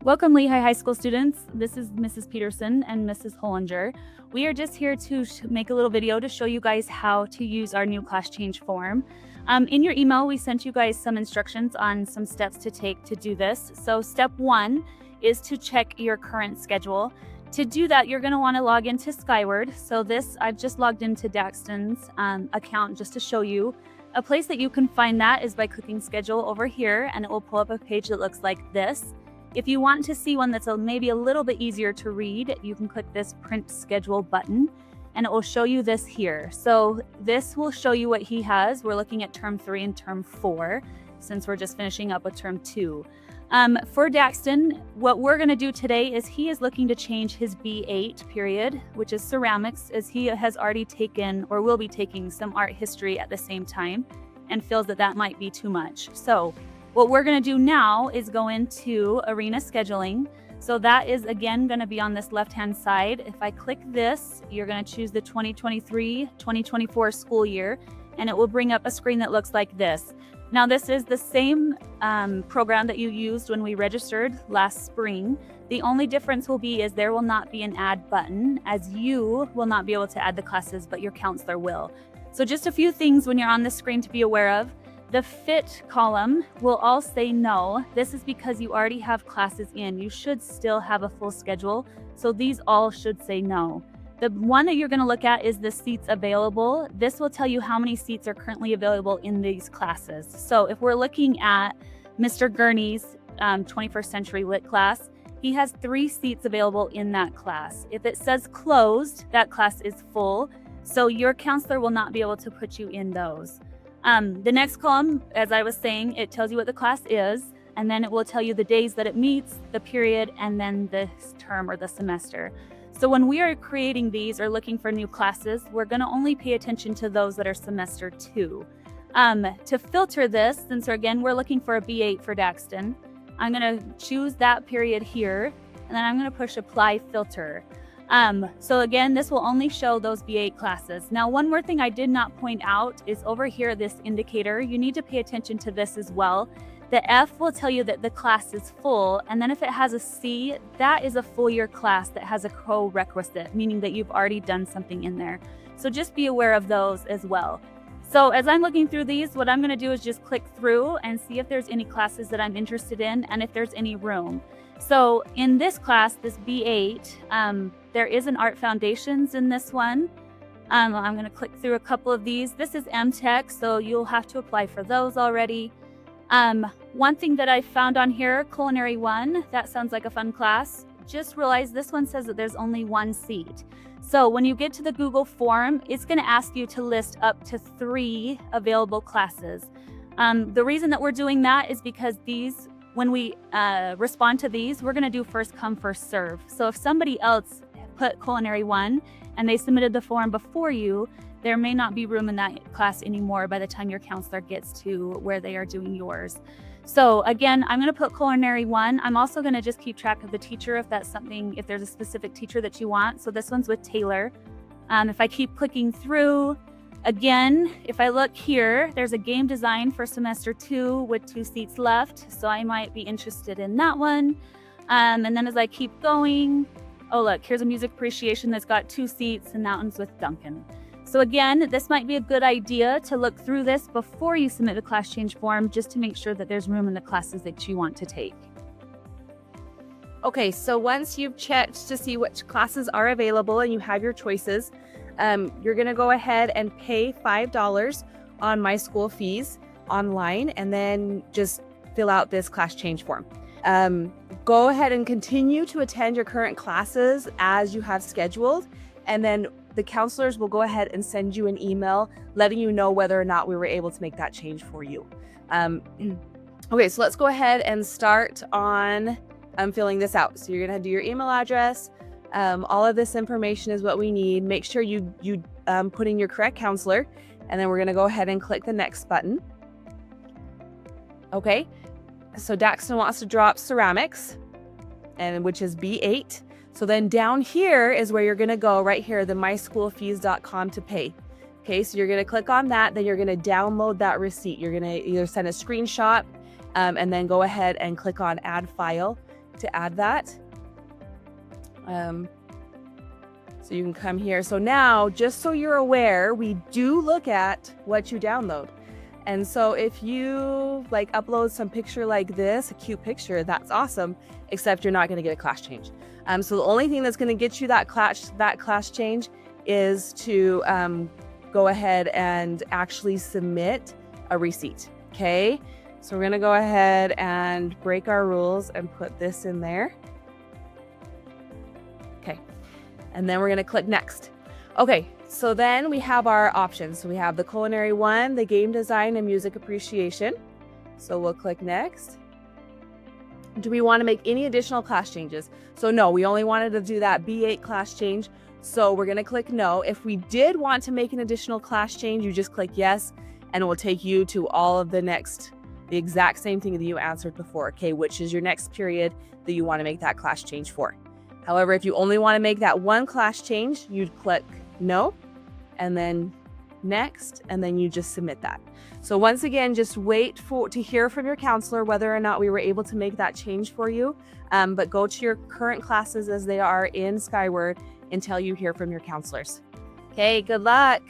Welcome, Lehigh High School students. This is Mrs. Peterson and Mrs. Hollinger. We are just here to make a little video to show you guys how to use our new class change form. In your email, we sent you guys some instructions on some steps to take to do this. So step 1 is to check your current schedule. To do that, you're going to want to log into Skyward. So I've just logged into Daxton's account just to show you. A place that you can find that is by clicking schedule over here, and it will pull up a page that looks like this. If you want to see one that's maybe a little bit easier to read, you can click this print schedule button and it will show you this here. So this will show you what he has. We're looking at term 3 and term 4 since we're just finishing up with term 2. For Daxton, what we're going to do today is he is looking to change his B8 period, which is ceramics, as he has already taken or will be taking some art history at the same time and feels that that might be too much. So what we're going to do now is go into Arena Scheduling. So that is again going to be on this left-hand side. If I click this, you're going to choose the 2023-2024 school year, and it will bring up a screen that looks like this. Now, this is the same program that you used when we registered last spring. The only difference will be is there will not be an add button, as you will not be able to add the classes, but your counselor will. So just a few things when you're on the screen to be aware of. The fit column will all say no. This is because you already have classes in. You should still have a full schedule. So these all should say no. The one that you're going to look at is the seats available. This will tell you how many seats are currently available in these classes. So if we're looking at Mr. Gurney's 21st Century Lit class, he has 3 seats available in that class. If it says closed, that class is full. So your counselor will not be able to put you in those. The next column, as I was saying, it tells you what the class is, and then it will tell you the days that it meets, the period, and then the term or the semester. So when we are creating these or looking for new classes, we're going to only pay attention to those that are semester 2. To filter this, since again, we're looking for a B8 for Daxton, I'm going to choose that period here, and then I'm going to push apply filter. So again, this will only show those B8 classes. Now, one more thing I did not point out is over here, this indicator. You need to pay attention to this as well. The F will tell you that the class is full, and then if it has a C, that is a full year class that has a co-requisite, meaning that you've already done something in there. So just be aware of those as well. So as I'm looking through these, what I'm going to do is just click through and see if there's any classes that I'm interested in and if there's any room. So in this class, this B8, there is an Art Foundations in this one. I'm going to click through a couple of these. This is MTech, so you'll have to apply for those already. One thing that I found on here, Culinary 1, that sounds like a fun class. Just realize this one says that there's only 1 seat. So when you get to the Google form, it's going to ask you to list up to 3 available classes. The reason that we're doing that is because when we respond to these, we're going to do first come, first serve. So if somebody else put Culinary 1 and they submitted the form before you, there may not be room in that class anymore by the time your counselor gets to where they are doing yours. So again, I'm going to put Culinary 1. I'm also going to just keep track of the teacher if there's a specific teacher that you want. So this one's with Taylor. If I keep clicking through, again, if I look here, there's a game design for semester 2 with 2 seats left. So I might be interested in that one. And then as I keep going, oh look, here's a music appreciation that's got 2 seats, and that one's with Duncan. So again, this might be a good idea to look through this before you submit the class change form, just to make sure that there's room in the classes that you want to take. Okay, so once you've checked to see which classes are available and you have your choices, you're going to go ahead and pay $5 on My School Fees online, and then just fill out this class change form. Go ahead and continue to attend your current classes as you have scheduled, and then the counselors will go ahead and send you an email letting you know whether or not we were able to make that change for you. Okay, so let's go ahead and start on filling this out. So you're going to do your email address. All of this information is what we need. Make sure you put in your correct counselor, and then we're going to go ahead and click the next button. Okay, so Daxton wants to drop ceramics, and which is B8. So then down here is where you're going to go, right here, the myschoolfees.com to pay. Okay, so you're going to click on that, then you're going to download that receipt. You're going to either send a screenshot and then go ahead and click on add file to add that. So you can come here. So now, just so you're aware, we do look at what you download. And so if you like upload some picture like this, a cute picture, that's awesome, except you're not going to get a class change. So the only thing that's going to get you that class change is to go ahead and actually submit a receipt. Okay. So we're going to go ahead and break our rules and put this in there. Okay. And then we're going to click next. Okay. So then we have our options. So we have the culinary one, the game design and music appreciation. So we'll click next. Do we want to make any additional class changes? So no, we only wanted to do that B8 class change. So we're going to click no. If we did want to make an additional class change, you just click yes, and it will take you to all of the exact same thing that you answered before, okay, which is your next period that you want to make that class change for. However, if you only want to make that one class change, you'd click no, and then next, and then you just submit that. So once again, just wait to hear from your counselor whether or not we were able to make that change for you. But go to your current classes as they are in Skyward until you hear from your counselors. Okay, good luck.